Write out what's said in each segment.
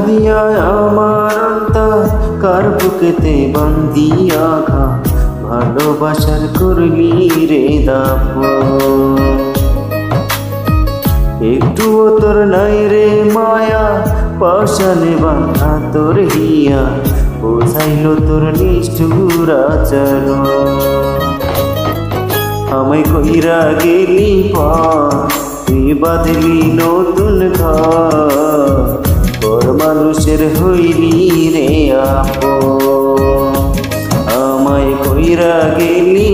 দিয়া আমার অন্তর কার বুকেতে বান্ধিয়া খা ভালোবাসার করলি রে দাফন। একটুও তোর নাই রে মায়া পাশানে বাঁধা তোর হিয়া বোঝাইল তোর নিষ্ঠুর আচরণ। আমায় কইরা গেলি তুই বাঁধলি নতুন ঘর পর মানুষের হইলি রে আপন। আমায় কইরা গেলি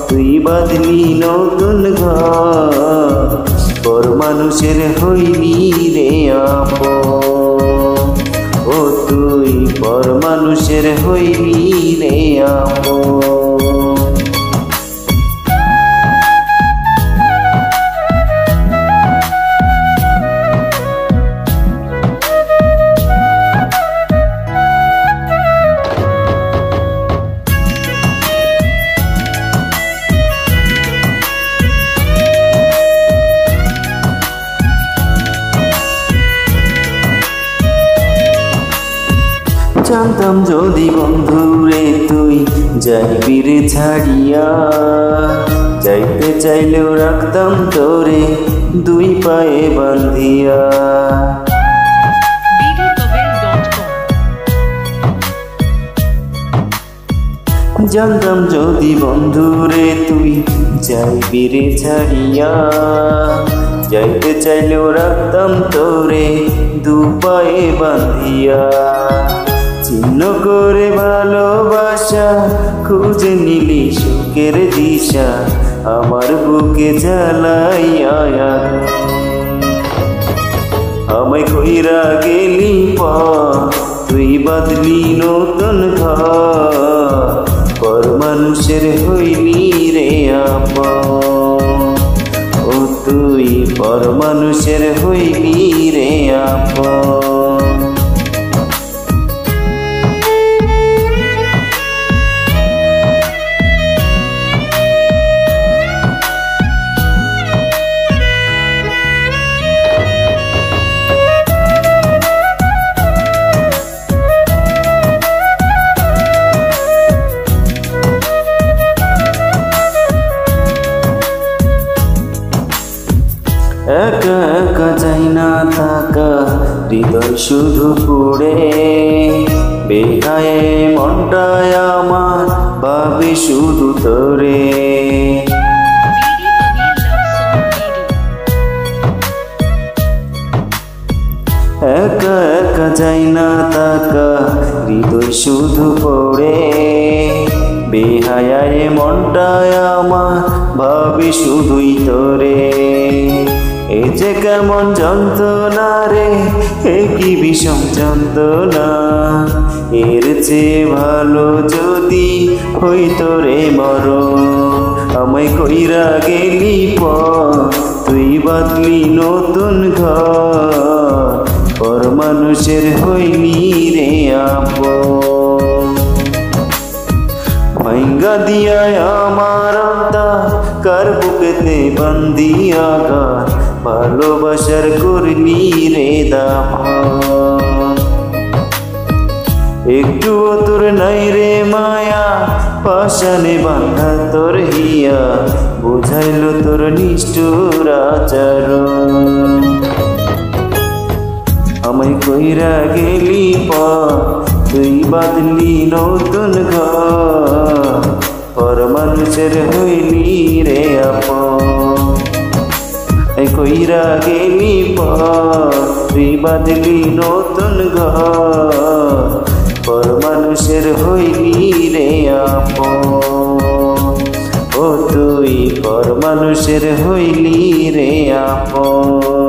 তুই বাঁধলি নতুন ঘর পর মানুষের হইলি রে আপন। ও তুই পর মানুষের হইলি রে আপন। জানতাম যদি বন্ধুরে তুই যাইবি রে ছাড়িয়া, যাইতে চাইলেও রাখতাম তোরে দুই পায়ে বান্ধিয়া। জানতাম যদি বন্ধুরে তুই যাইবি রে ছাড়িয়া, যাইতে চাইলেও রাখতাম তোরে দু পায়ে বান্ধিয়া। চিহ্ন করে ভালোবাসা খুঁজে নিলি সুখের দিশা আমার বুকে জ্বালাইয়া। আমায় কইরা গেলি তুই বাঁধলি নতুন ঘর পর মানুষের হইলি রে আপন। ও তুই পর মানুষের হইলি রে আপন। একা একা চাই না থাকা হৃদয় শুধু পুড়ে, বেহায়ে মনটায় আমার ভাবে শুধু তোরে। একা একা চাই না থাকা হৃদয় শুধু পড়ে, বেহায়ে মনটায় আমার ভাবে শুধুই তোরে। এ যে কেমন যন্ত্রণা রে, এ কি বিষম যন্ত্রণা, এর চেয়ে ভালো যদি হইতো রে মরণ। আমায় কইরা গেলি তুই বাঁধলি নতুন ঘর পর মানুষের হইলি রে আপন। ভাঙ্গা দিয়া আমার কার বুকেতে বান্ধিয়া ঘর ভালোবাসার করলি রে দাফন। একটুও তোর নাই রে মায়া পাশানে বাঁধা তোর হিয়া বুঝাইল তোর নিষ্ঠুর আচরণ। আমায় কইরা গেলি তুই বাঁধলি নতুন ঘর পর মানুষের হইলি রে আপন। কইরা গেলি তুই বাঁধলি নতুন ঘর পর মানুষের হইলি রে আপন। ও তুই পর মানুষের হইলি রে আপন।